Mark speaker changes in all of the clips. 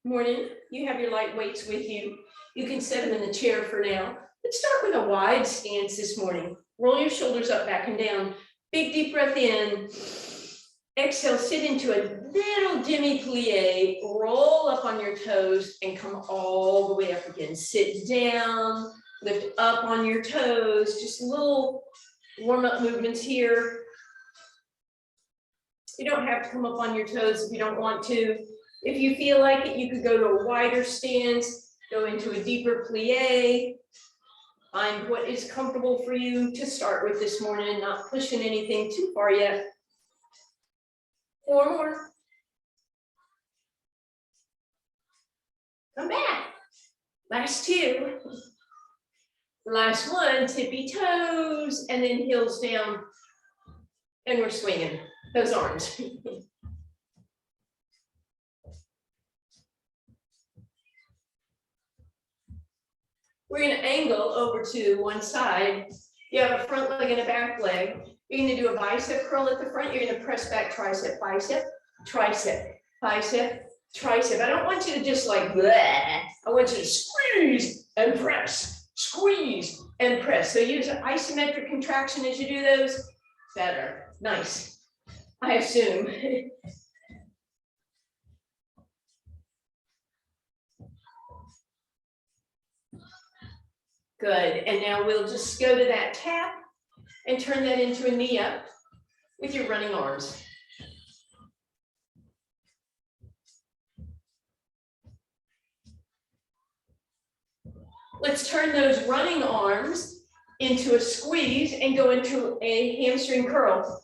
Speaker 1: Morning. You have your light weights with you. You can set them in the chair for now. Let's start with a wide stance this morning. Roll your shoulders up, back and down. Big deep breath in. Exhale, sit into a little demi-plie. Roll up on your toes and come all the way up again. Sit down, lift up on your toes. Just little warm-up movements here. You don't have to come up on your toes if you don't want to. If you feel like it, you could go to a wider stance, go into a deeper plie. Find what is comfortable for you to start with this morning, not pushing anything too far yet. 4 more. Come back. Last 2. Last 1, tippy toes, and then heels down. And we're swinging those arms. We're going to angle over to one side. You have a front leg and a back leg. You're going to do a bicep curl at the front. You're going to press back tricep, bicep, tricep, bicep, tricep. I don't want you to just like, bleh. I want you to squeeze and press, squeeze and press. So use an isometric contraction as you do those. Better. Nice. I assume. Good, and now we'll just go to that tap and turn that into a knee up with your running arms. Let's turn those running arms into a squeeze and go into a hamstring curl.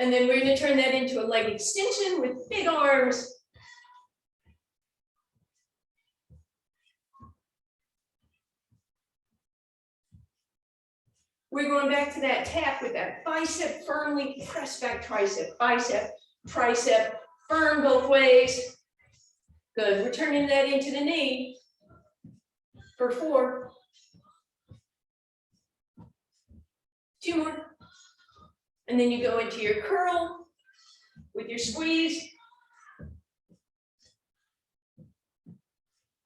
Speaker 1: And then we're going to turn that into a leg extension with big arms. We're going back to that tap with that bicep firmly press back tricep, bicep, tricep, firm both ways. Good. We're turning that into the knee for 4. 2 more. And then you go into your curl with your squeeze.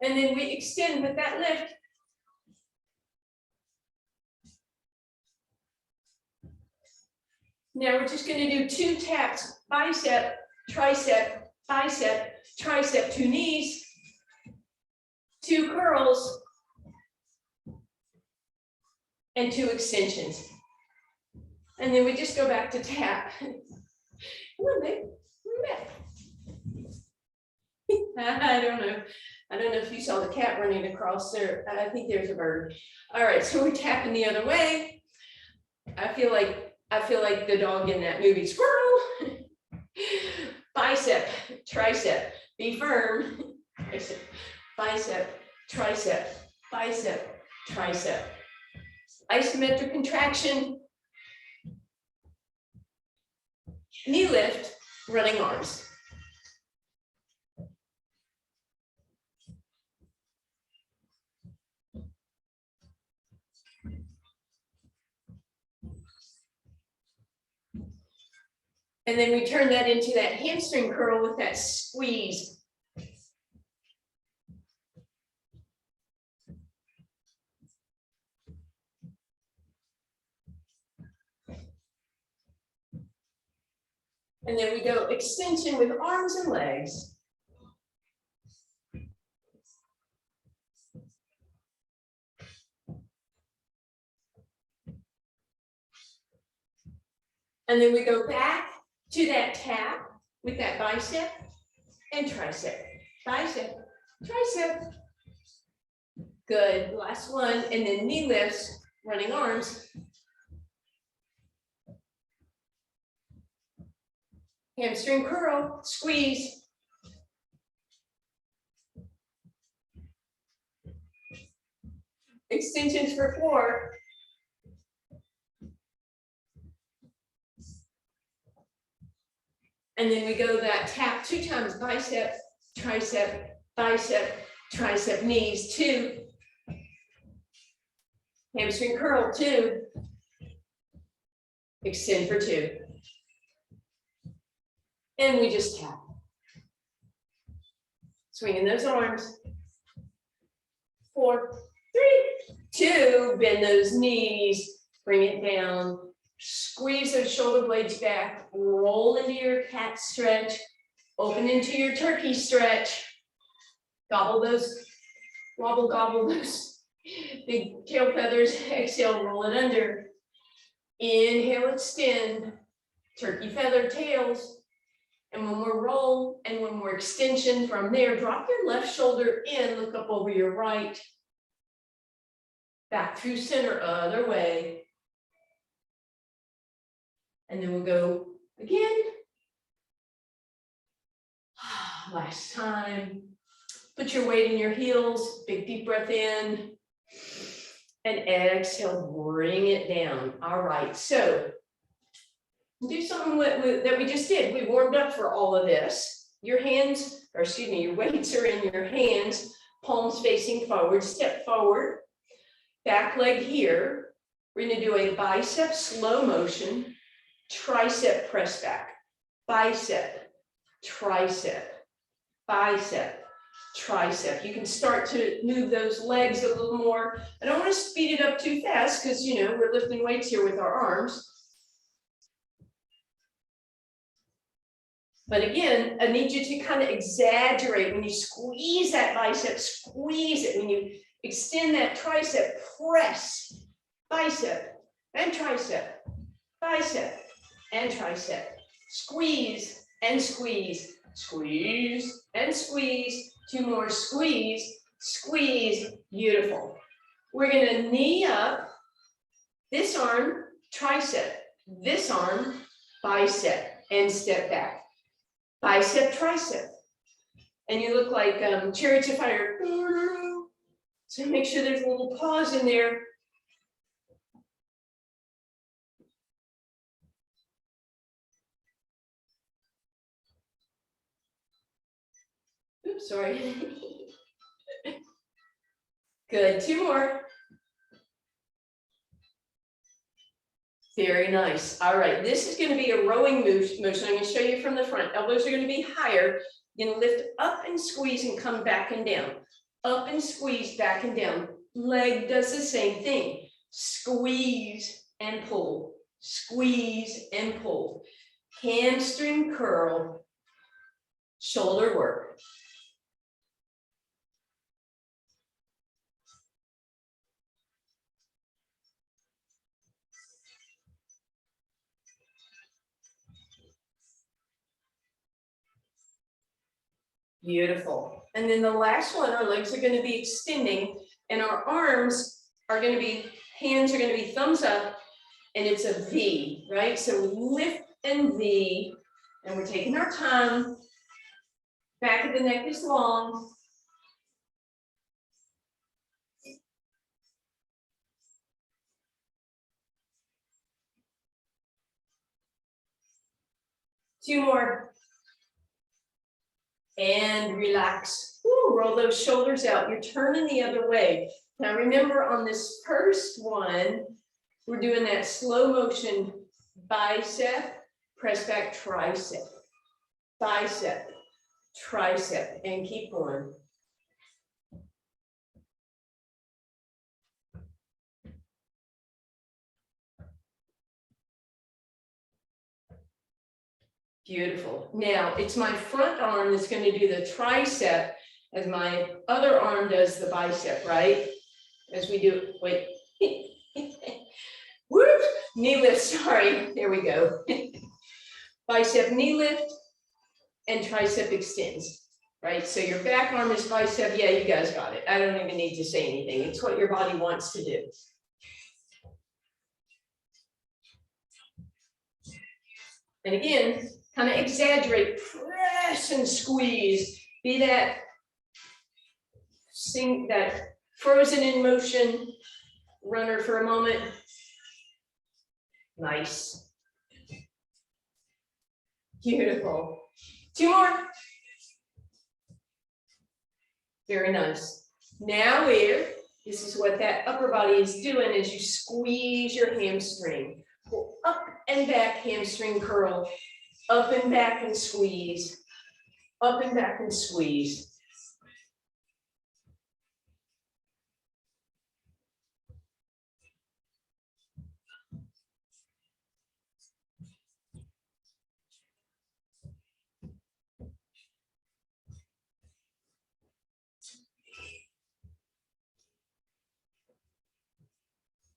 Speaker 1: And then we extend with that lift. Now we're just going to do 2 taps, bicep, tricep, bicep, tricep, 2 knees, 2 curls, and 2 extensions. And then we just go back to tap. Come on, babe. I don't know. I don't know if you saw the cat running across there. I think there's a bird. All right, so we're tapping the other way. I feel like the dog in that movie, squirrel. Bicep, tricep, be firm. Bicep, tricep, bicep, tricep. Isometric contraction. Knee lift, running arms. And then we turn that into that hamstring curl with that squeeze. And then we go extension with arms and legs. And then we go back to that tap with that bicep and tricep. Bicep, tricep. Good, last one. And then knee lifts, running arms. Hamstring curl, squeeze. Extensions for 4. And then we go that tap 2 times, bicep, tricep, bicep, tricep, knees, 2. Hamstring curl, 2. Extend for 2. And we just tap. Swinging those arms. 4, 3, 2. Bend those knees. Bring it down. Squeeze those shoulder blades back. Roll into your cat stretch. Open into your turkey stretch. Gobble those, wobble, gobble those big tail feathers. Exhale, roll it under. Inhale, extend. Turkey feather tails. And one more roll and one more extension from there. Drop your left shoulder in, look up over your right. Back through center, other way. And then we'll go again. Last time. Put your weight in your heels, big deep breath in. And exhale, bring it down. All right, so do something that we just did. We warmed up for all of this. Your hands, or excuse me, your weights are in your hands, palms facing forward, step forward, back leg here. We're gonna do a bicep slow motion, tricep press back, bicep, tricep, bicep, tricep. You can start to move those legs a little more. I don't want to speed it up too fast because, you know, we're lifting weights here with our arms. But again, I need you to kind of exaggerate when you squeeze that bicep, squeeze it. When you extend that tricep, press, bicep and tricep, bicep and tricep, squeeze and squeeze, squeeze and squeeze. 2 more, squeeze, squeeze, beautiful. We're gonna knee up, this arm, tricep, this arm, bicep, and step back. Bicep, tricep. And you look like Chariots of Fire. So make sure there's a little pause in there. Oops, sorry. Good, 2 more. Very nice. All right, this is going to be a rowing motion. I'm going to show you from the front. Elbows are going to be higher. You're going to lift up and squeeze and come back and down. Up and squeeze, back and down. Leg does the same thing. Squeeze and pull. Squeeze and pull. Hamstring curl. Shoulder work. Beautiful. And then the last one, our legs are going to be extending and our arms are going to be, hands are going to be thumbs up and it's a V, right? So lift and V, and we're taking our time. Back of the neck is long. Two more. And relax. Ooh, roll those shoulders out. You're turning the other way. Now remember, on this first one, we're doing that slow motion bicep, press back, tricep, bicep, tricep, and keep going. Beautiful. Now it's my front arm that's going to do the tricep as my other arm does the bicep, right? As we do, wait. Whoop, knee lift, sorry, there we go. Bicep knee lift and tricep extends, right? So your back arm is bicep, yeah, you guys got it. I don't even need to say anything. It's what your body wants to do. And again, kind of exaggerate, press and squeeze, be that, that frozen in motion runner for a moment. Nice. Beautiful. Two more. Very nice. Now this is what that upper body is doing as you squeeze your hamstring. Pull up and back, hamstring curl. Up and back and squeeze. Up and back and squeeze.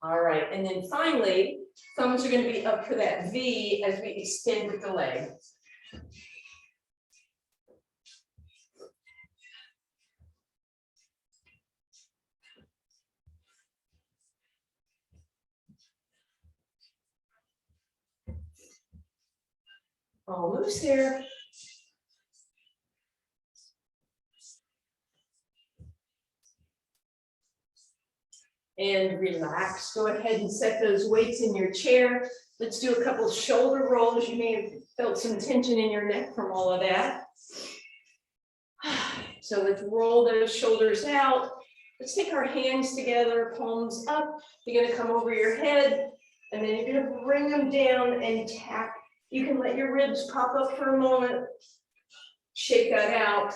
Speaker 1: All right, and then finally, thumbs are going to be up for that V as we extend with the leg. Almost there. And relax. Go ahead and set those weights in your chair. Let's do a couple shoulder rolls. You may have felt some tension in your neck from all of that. So let's roll those shoulders out. Let's take our hands together, palms up. You're going to come over your head, and then you're going to bring them down and tap. You can let your ribs pop up for a moment. Shake that out.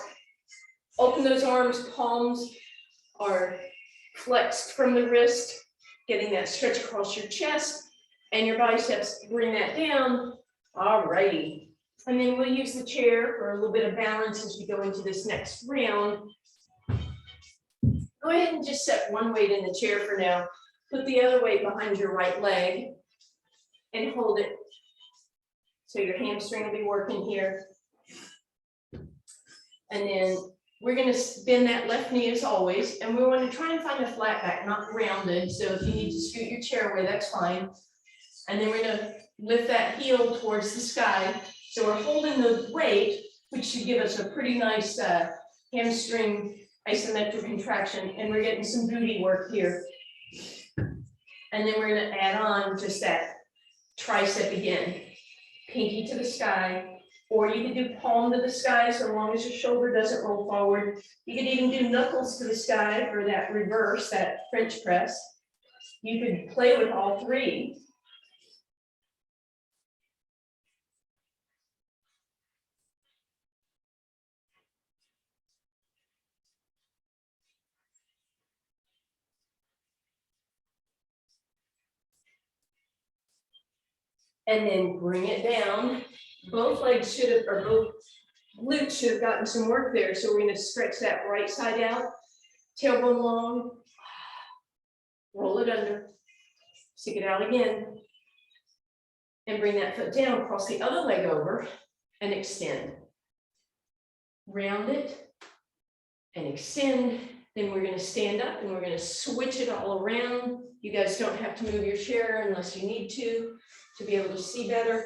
Speaker 1: Open those arms, palms are flexed from the wrist, getting that stretch across your chest and your biceps, bring that down. All righty. And then we'll use the chair for a little bit of balance as we go into this next round. Go ahead and just set one weight in the chair for now. Put the other weight behind your right leg and hold it. So your hamstring will be working here. And then we're going to bend that left knee as always, and we want to try and find a flat back, not rounded. So if you need to scoot your chair away, that's fine. And then we're going to lift that heel towards the sky. So we're holding the weight, which should give us a pretty nice hamstring isometric contraction, and we're getting some booty work here. And then we're going to add on just that tricep again, pinky to the sky. Or you can do palm to the sky so long as your shoulder doesn't roll forward. You can even do knuckles to the sky for that reverse, that French press. You could play with all three. And then bring it down. Both legs should have, or both glutes should have gotten some work there. So we're going to stretch that right side out, tailbone long, roll it under, stick it out again, and bring that foot down, cross the other leg over, and extend. Round it, and extend. Then we're going to stand up, and we're going to switch it all around. You guys don't have to move your chair unless you need to be able to see better.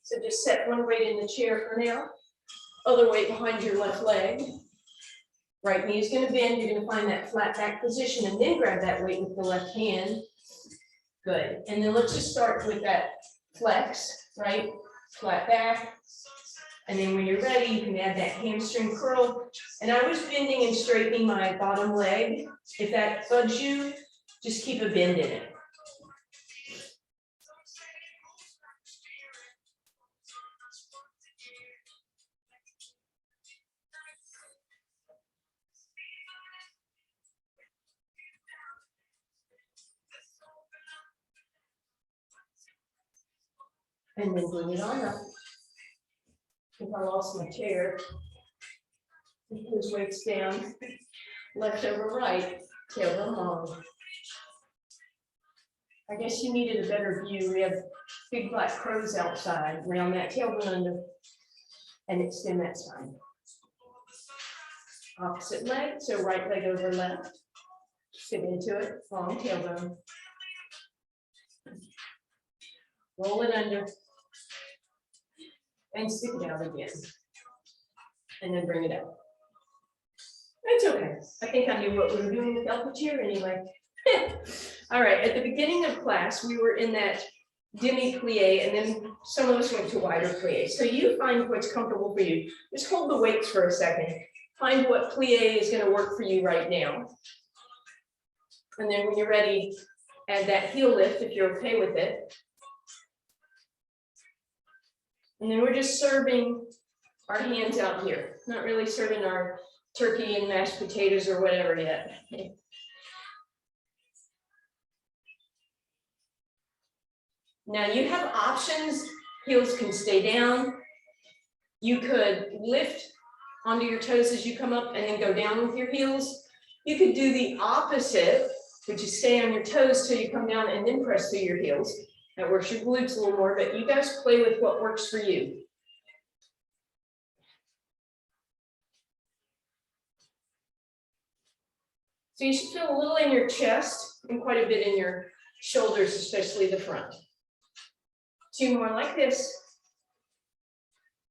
Speaker 1: So just set one weight in the chair for now. Other weight behind your left leg. Right knee is going to bend. You're going to find that flat back position and then grab that weight with the left hand. Good. And then let's just start with that flex, right? Flat back. And then when you're ready, you can add that hamstring curl. And I was bending and straightening my bottom leg. If that bugs you, just keep a bend in it. And then bring it on up. If I lost my chair, put those weights down, left over right, tailbone long. I guess you needed a better view. We have big black crows outside. Round that tailbone under and extend that spine. Opposite leg, so right leg over left. Sit into it, long tailbone. Roll it under. And stick it out again. And then bring it up. It's okay. I think I knew what we were doing without the chair anyway. All right, at the beginning of class, we were in that demi-plie, and then some of us went to wider plie. So you find what's comfortable for you. Just hold the weights for a second. Find what plie is going to work for you right now. And then when you're ready, Add that heel lift if you're okay with it. And then we're just serving our hands out here, not really serving our turkey and mashed potatoes or whatever yet. Now you have options. Heels can stay down. You could lift onto your toes as you come up and then go down with your heels. You could do the opposite, which is stay on your toes till you come down and then press through your heels. That works your glutes a little more, but you guys play with what works for you. So you should feel a little in your chest and quite a bit in your shoulders, especially the front. 2 more like this.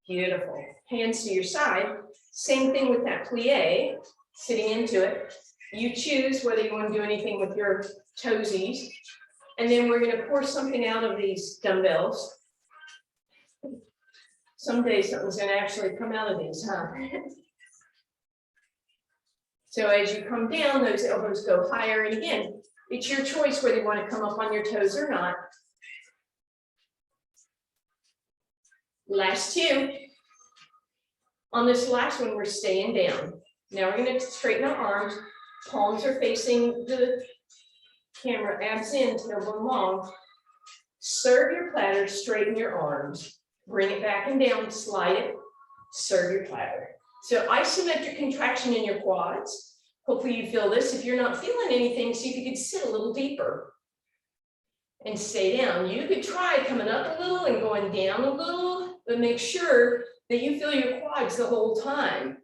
Speaker 1: Beautiful. Hands to your side. Same thing with that plie, sitting into it. You choose whether you want to do anything with your toesies. And then we're going to pour something out of these dumbbells. Someday something's going to actually come out of these, huh? So as you come down, those elbows go higher. And again, it's your choice whether you want to come up on your toes or not. Last 2. On this last one, we're staying down. Now we're going to straighten our arms. Palms are facing the camera, abs in, tailbone long. Serve your platter, straighten your arms. Bring it back and down, slide it, serve your platter. So isometric contraction in your quads. Hopefully you feel this. If you're not feeling anything, see if you could sit a little deeper and stay down. You could try coming up a little and going down a little, but make sure that you feel your quads the whole time.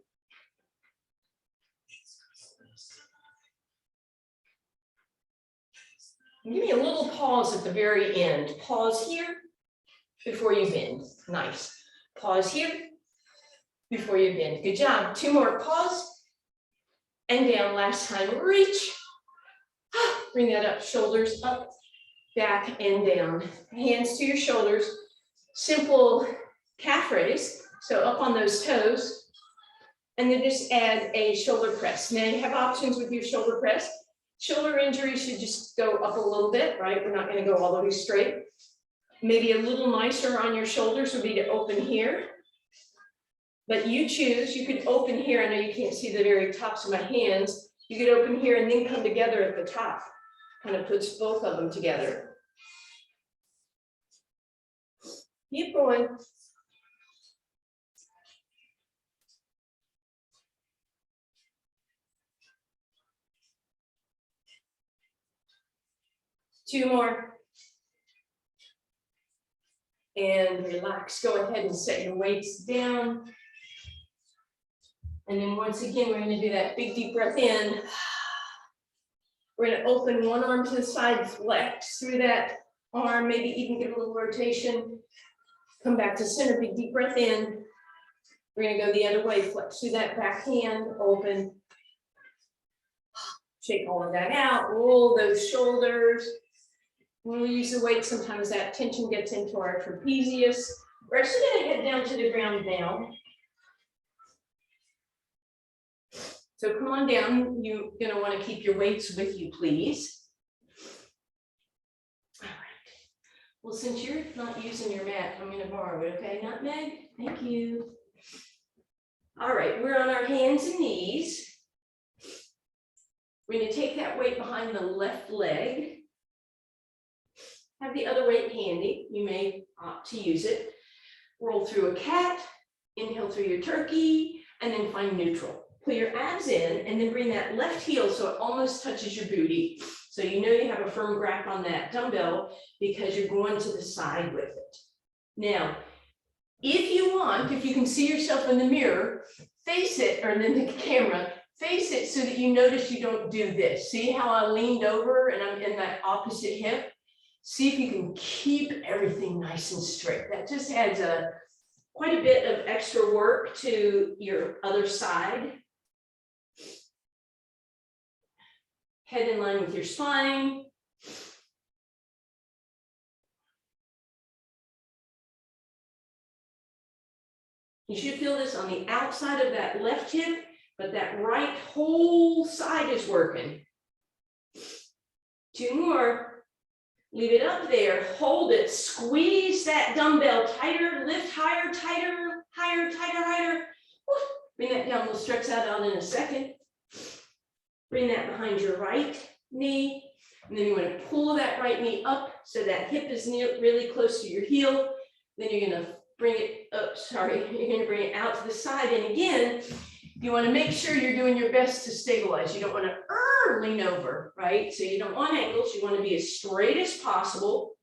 Speaker 1: Give me a little pause at the very end. Pause here before you bend. Nice. Pause here before you bend. Good job. 2 more. Pause and down. Last time. Reach. Bring that up. Shoulders up, back, and down. Hands to your shoulders. Simple calf raise. So up on those toes. And then just add a shoulder press. Now you have options with your shoulder press. Shoulder injury should just go up a little bit, right? We're not going to go all the way straight. Maybe a little nicer on your shoulders would be to open here. But you choose. You could open here. I know you can't see the very tops of my hands. You could open here and then come together at the top. Kind of puts both of them together. Keep going. Two more. And relax. Go ahead and set your weights down. And then once again, we're going to do that big deep breath in. We're going to open one arm to the side, flex through that arm, maybe even give a little rotation. Come back to center, big deep breath in. We're going to go the other way, flex through that back hand, open. Shake all of that out, roll those shoulders. When we use the weight, sometimes that tension gets into our trapezius. We're actually going to head down to the ground now. So come on down. You're going to want to keep your weights with you, please. All right. Well, since you're not using your mat, I'm going to borrow it, okay? Nutmeg? Thank you. All right, we're on our hands and knees. We're going to take that weight behind the left leg. Have the other weight handy. You may opt to use it. Roll through a cat, inhale through your turkey, and then find neutral. Pull your abs in and then bring that left heel so it almost touches your booty. So you know you have a firm grip on that dumbbell because you're going to the side with it. Now, if you want, if you can see yourself in the mirror, face it, or then the camera, face it so that you notice you don't do this. See how I leaned over and I'm in that opposite hip? See if you can keep everything nice and straight. That just adds quite a bit of extra work to your other side. Head in line with your spine. You should feel this on the outside of that left hip, but that right whole side is working. Two more. Leave it up there, hold it, squeeze that dumbbell tighter, lift higher, tighter, higher, tighter, higher. Woo. Bring that down, we'll stretch that out in a second. Bring that behind your right knee. And then you want to pull that right knee up so that hip is really close to your heel. Then you're going to bring it up, sorry, you're going to bring it out to the side. And again, you want to make sure you're doing your best to stabilize. You don't want to lean over, right? So you don't want angles. You want to be as straight as possible.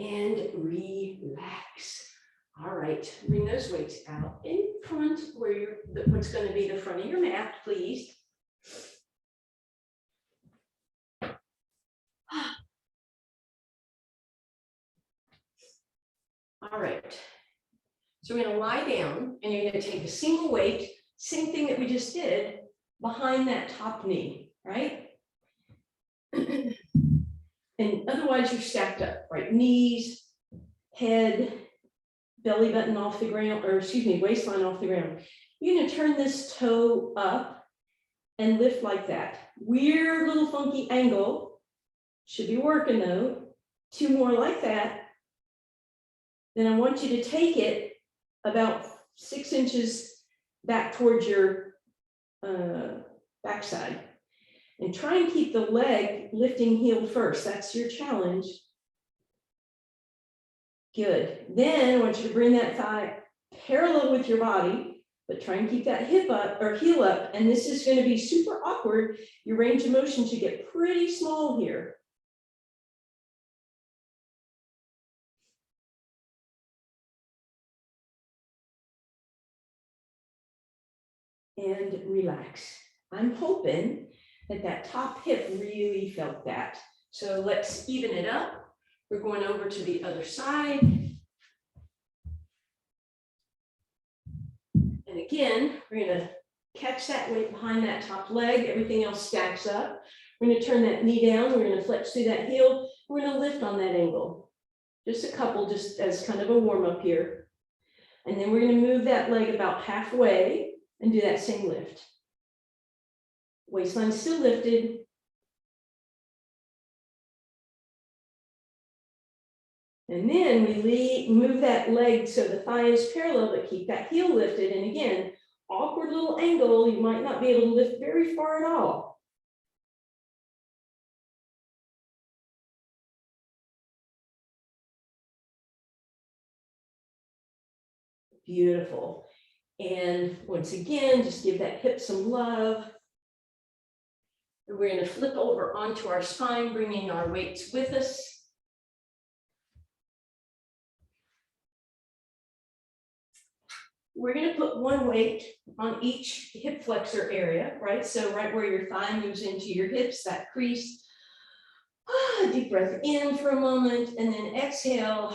Speaker 1: And relax. All right, bring those weights out in front where you're, what's going to be the front of your mat, please. All right, so we're going to lie down and you're going to take a single weight, same thing that we just did, behind that top knee, right? And otherwise you're stacked up, right? Knees, head, belly button off the ground, or excuse me, waistline off the ground. You're going to turn this toe up and lift like that. Weird little funky angle. Should be working though. 2 more like that. Then I want you to take it about 6 inches back towards your backside. And try and keep the leg lifting heel first. That's your challenge. Good. Then I want you to bring that thigh parallel with your body, but try and keep that hip up or heel up. And this is going to be super awkward. Your range of motion should get pretty small here. And relax. I'm hoping that that top hip really felt that. So let's even it up. We're going over to the other side. And again, we're going to catch that weight behind that top leg. Everything else stacks up. We're going to turn that knee down. We're going to flex through that heel. We're going to lift on that angle. Just a couple, just as kind of a warm up here. And then we're going to move that leg about halfway and do that same lift. Waistline still lifted. And then we move that leg so the thigh is parallel, but keep that heel lifted. And again, awkward little angle. You might not be able to lift very far at all. Beautiful. And once again, just give that hip some love. We're going to flip over onto our spine, bringing our weights with us. We're going to put one weight on each hip flexor area, right? So right where your thigh moves into your hips, that crease. Deep breath in for a moment, and then exhale.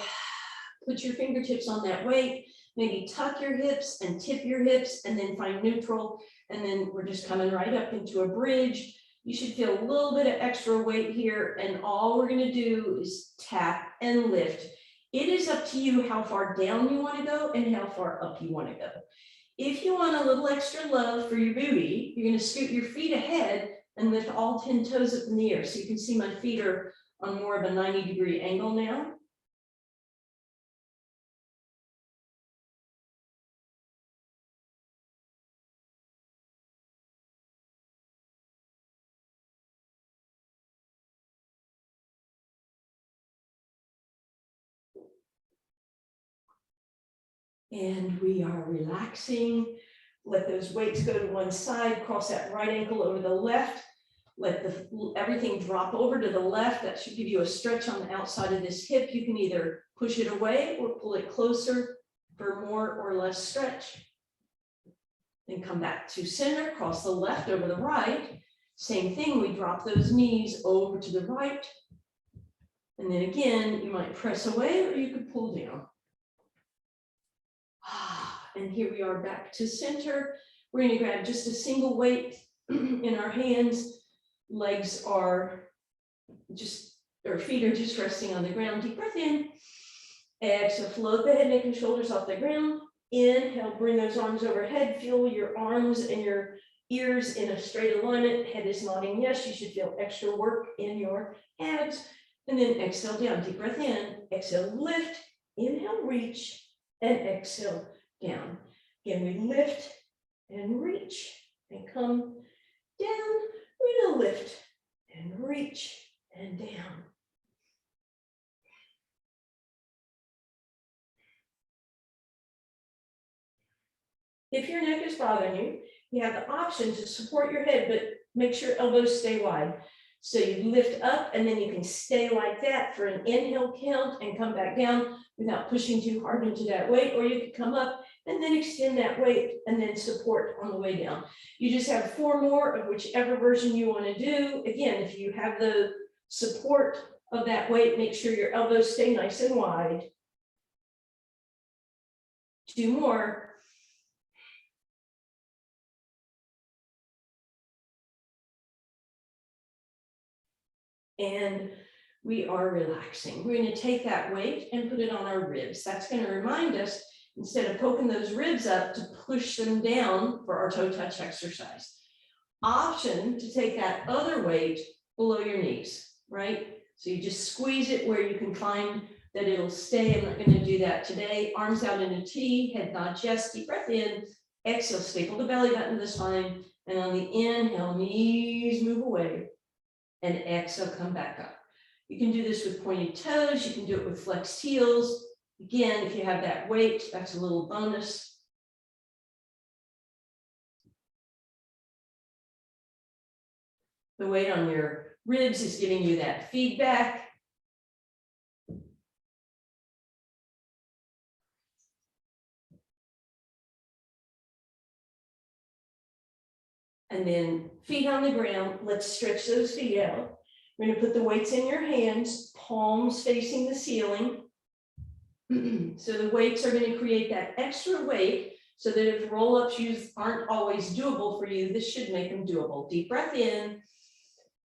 Speaker 1: Put your fingertips on that weight. Maybe tuck your hips and tip your hips, and then find neutral. And then we're just coming right up into a bridge. You should feel a little bit of extra weight here, and all we're going to do is tap and lift. It is up to you how far down you want to go and how far up you want to go. If you want a little extra love for your booty, you're going to scoot your feet ahead and lift all 10 toes up in the air. So you can see my feet are on more of a 90-degree angle now. And we are relaxing. Let those weights go to one side, cross that right ankle over the left. Let everything drop over to the left. That should give you a stretch on the outside of this hip. You can either push it away or pull it closer for more or less stretch. Then come back to center, cross the left over the right. Same thing, we drop those knees over to the right. And then again, you might press away or you could pull down. And here we are back to center. We're gonna grab just a single weight in our hands. Legs are just, or feet are just resting on the ground. Deep breath in. Exhale, float the head, neck, and shoulders off the ground. Inhale, bring those arms overhead. Feel your arms and your ears in a straight alignment. Head is nodding yes. You should feel extra work in your abs. And then exhale down. Deep breath in. Exhale, lift. Inhale, reach. And exhale, down. Again, we lift and reach and come down. We're gonna lift and reach and down. If your neck is bothering you, you have the option to support your head, but make sure elbows stay wide. So you lift up and then you can stay like that for an inhale count and come back down without pushing too hard into that weight, or you could come up and then extend that weight and then support on the way down. You just have 4 more of whichever version you want to do. Again, if you have the support of that weight, make sure your elbows stay nice and wide. 2 more. And we are relaxing. We're going to take that weight and put it on our ribs. That's going to remind us, instead of poking those ribs up, to push them down for our toe touch exercise. Option to take that other weight below your knees, right? So you just squeeze it where you can find that it'll stay. I'm not going to do that today. Arms out in a T, head nod yes, deep breath in. Exhale, staple the belly button to the spine. And on the inhale, knees move away. And exhale, come back up. You can do this with pointed toes. You can do it with flexed heels. Again, if you have that weight, that's a little bonus. The weight on your ribs is giving you that feedback. And then feet on the ground. Let's stretch those feet out. We're going to put the weights in your hands, palms facing the ceiling. So the weights are going to create that extra weight so that if roll-ups aren't always doable for you, this should make them doable. Deep breath in.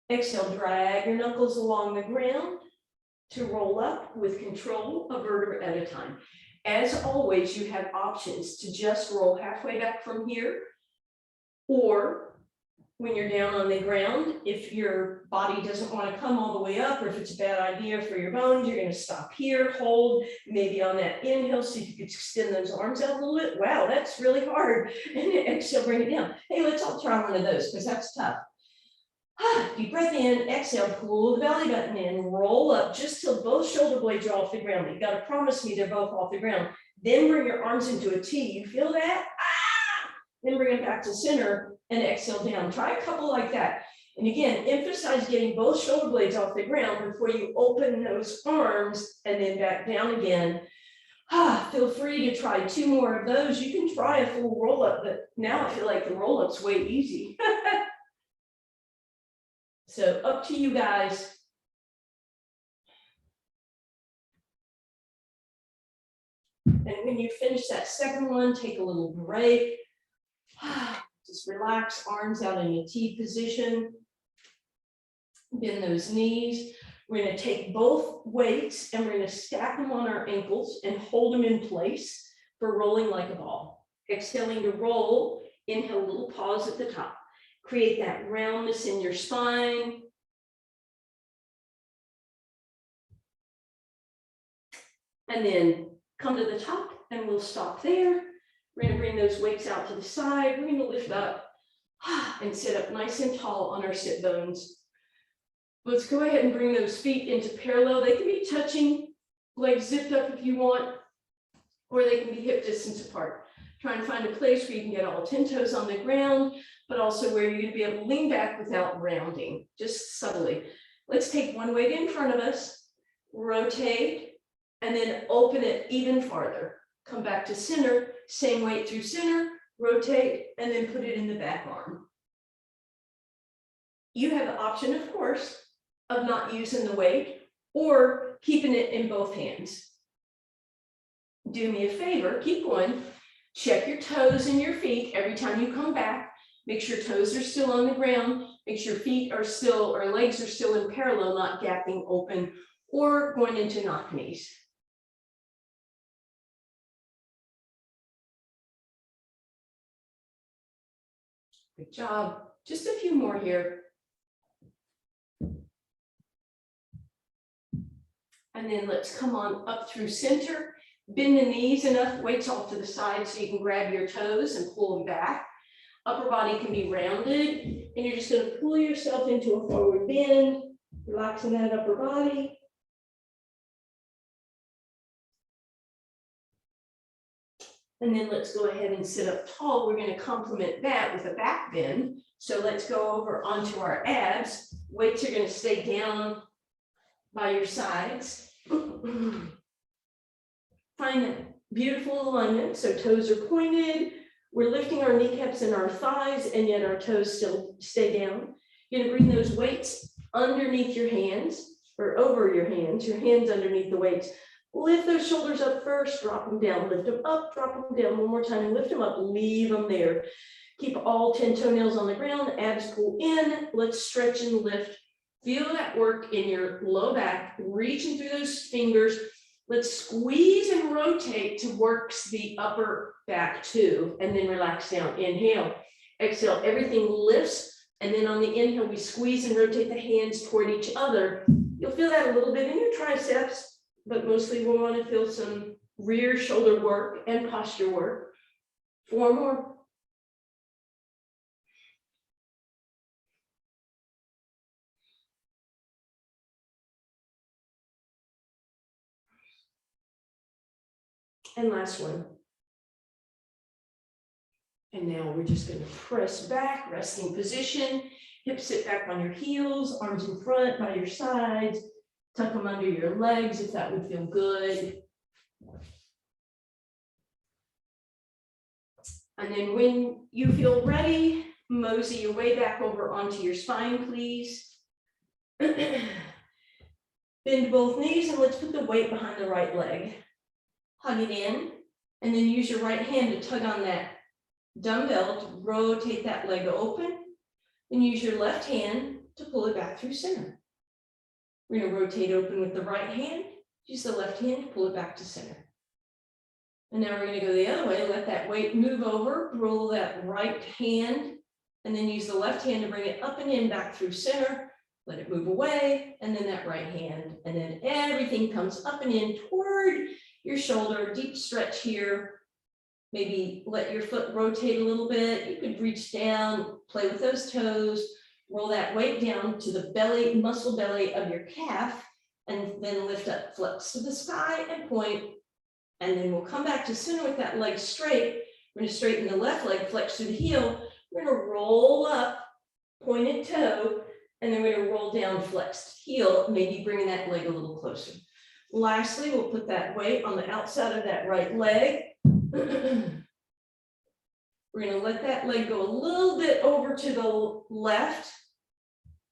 Speaker 1: Exhale, drag your knuckles along the ground to roll up with control, a vertebra at a time. As always, you have options to just roll halfway back from here, or when you're down on the ground, if your body doesn't want to come all the way up, or if it's a bad idea for your bones, you're going to stop here, hold, maybe on that inhale, see if you could extend those arms out a little bit. Wow, that's really hard. And exhale, bring it down. Hey, let's all try one of those because that's tough. Deep breath in, exhale, pull the belly button in, roll up just till both shoulder blades are off the ground. You've got to promise me they're both off the ground. Then bring your arms into a T. You feel that? Then bring it back to center and exhale down. Try a couple like that. And again, emphasize getting both shoulder blades off the ground before you open those arms and then back down again. Feel free to try 2 more of those. You can try a full roll up, but now I feel like the roll up's way easy. So up to you guys. And when you finish that second one, take a little break. Just relax, arms out in a T position. Bend those knees. We're going to take both weights and we're going to stack them on our ankles and hold them in place for rolling like a ball. Exhaling to roll, inhale, a little pause at the top. Create that roundness in your spine. And then come to the top and we'll stop there. We're going to bring those weights out to the side. We're going to lift up and sit up nice and tall on our sit bones. Let's go ahead and bring those feet into parallel. They can be touching, legs zipped up if you want, or they can be hip distance apart. Try and find a place where you can get all 10 toes on the ground, but also where you're going to be able to lean back without rounding, just subtly. Let's take one weight in front of us, rotate, and then open it even farther. Come back to center, same weight through center, rotate, and then put it in the back arm. You have the option, of course, of not using the weight or keeping it in both hands. Do me a favor, keep going, Check your toes and your feet every time you come back. Make sure toes are still on the ground. Make sure feet are still, or legs are still in parallel, not gapping open or going into knock knees. Good job. Just a few more here. And then let's come on up through center. Bend the knees enough, weights off to the side so you can grab your toes and pull them back. Upper body can be rounded, and you're just going to pull yourself into a forward bend, relaxing that upper body. And then let's go ahead and sit up tall. We're going to complement that with a back bend. So let's go over onto our abs. Weights are going to stay down by your sides. Find that beautiful alignment. So toes are pointed. We're lifting our kneecaps and our thighs, and yet our toes still stay down. You're going to bring those weights underneath your hands, or over your hands underneath the weights. Lift those shoulders up first, drop them down, lift them up, drop them down. One more time, lift them up, leave them there. Keep all 10 toenails on the ground, abs pull in. Let's stretch and lift. Feel that work in your low back, reaching through those fingers. Let's squeeze and rotate to work the upper back too, and then relax down. Inhale, exhale, everything lifts. And then on the inhale, we squeeze and rotate the hands toward each other. You'll feel that a little bit in your triceps, but mostly we want to feel some rear shoulder work and posture work. 4 more. And last one. And now we're just going to press back, resting position. Hips sit back on your heels, arms in front by your sides. Tuck them under your legs if that would feel good. And then when you feel ready, mosey your way back over onto your spine, please. Bend both knees, and let's put the weight behind the right leg. Hug it in, and then use your right hand to tug on that dumbbell to rotate that leg open, and use your left hand to pull it back through center. We're going to rotate open with the right hand, use the left hand to pull it back to center. And now we're going to go the other way, let that weight move over, roll that right hand, and then use the left hand to bring it up and in back through center, let it move away, and then that right hand, and then everything comes up and in toward your shoulder. Deep stretch here. Maybe let your foot rotate a little bit. You could reach down, play with those toes, roll that weight down to the belly, muscle belly of your calf, and then lift up, flex to the sky and point. And then we'll come back to center with that leg straight. We're going to straighten the left leg, flex to the heel. We're going to roll up, pointed toe, and then we're going to roll down, flexed heel, maybe bringing that leg a little closer. Lastly, we'll put that weight on the outside of that right leg. We're going to let that leg go a little bit over to the left,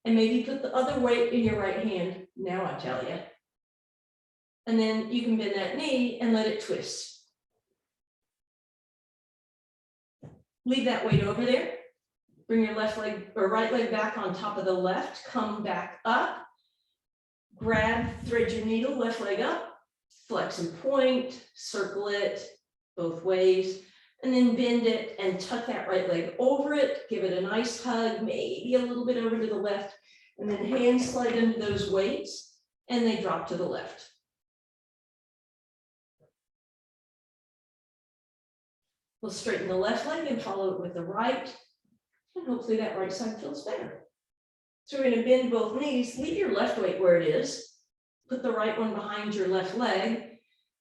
Speaker 1: and maybe put the other weight in your right hand. Now I tell you. And then you can bend that knee and let it twist. Leave that weight over there. Bring your left leg or right leg back on top of the left. Come back up. Grab, thread your needle, left leg up. Flex and point. Circle it both ways. And then bend it and tuck that right leg over it. Give it a nice hug, maybe a little bit over to the left. And then hands slide into those weights and they drop to the left. We'll straighten the left leg and follow it with the right. And hopefully that right side feels better. So we're going to bend both knees. Leave your left weight where it is. Put the right one behind your left leg.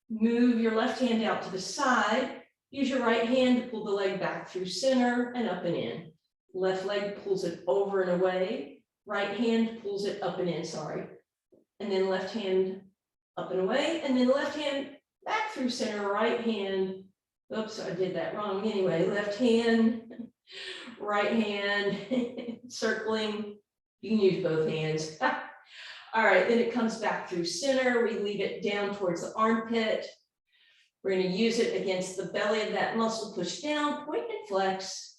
Speaker 1: Move your left hand out to the side. Use your right hand to pull the leg back through center and up and in. Left leg pulls it over and away. Right hand pulls it up and in, and then left hand up and away. And then left hand back through center, right hand. Oops, I did that wrong. Anyway, left hand, right hand, circling. You can use both hands. All right, then it comes back through center. We leave it down towards the armpit. We're going to use it against the belly of that muscle, push down, point and flex.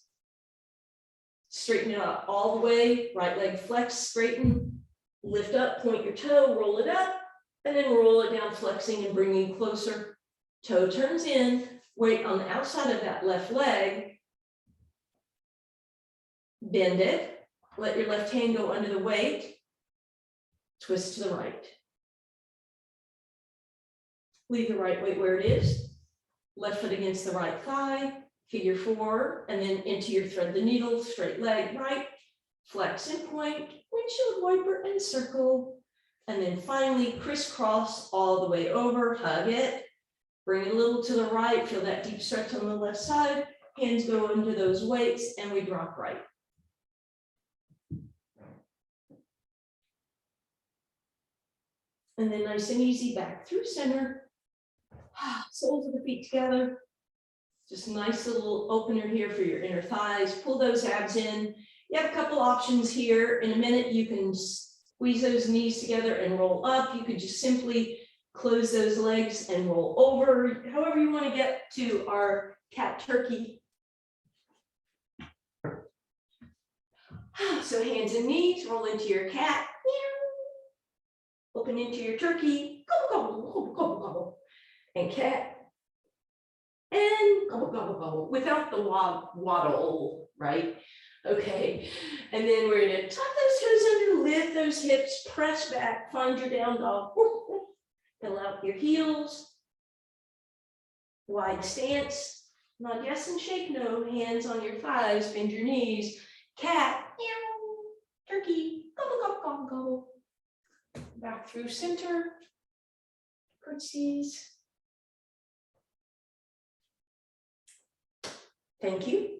Speaker 1: Straighten it out all the way, right leg flex, straighten, lift up, point your toe, roll it up, and then roll it down, flexing and bringing closer. Toe turns in, weight on the outside of that left leg. Bend it, let your left hand go under the weight, twist to the right. Leave the right weight where it is, left foot against the right thigh, figure 4, and then into your thread the needle, straight leg, right, flex and point, windshield wiper and circle, and then finally crisscross all the way over, hug it, bring it a little to the right, feel that deep stretch on the left side, hands go into those weights, and we drop right. And then nice and easy back through center. Soles of the feet together. Just a nice little opener here for your inner thighs. Pull those abs in. You have a couple options here. In a minute, you can squeeze those knees together and roll up. You could just simply close those legs and roll over. However you want to get to our cat turkey. So hands and knees, roll into your cat. Open into your turkey. Gobble, gobble, gobble, gobble, gobble. And cat. And gobble, gobble, gobble, without the waddle, right? Okay, and then we're gonna tuck those toes under, lift those hips, press back, find your down dog. Fill out your heels. Wide stance. Nod yes and shake no. Hands on your thighs, bend your knees. Cat, meow, turkey, gobble, gobble, gobble, gobble. Back through center. Curtsies. Thank you.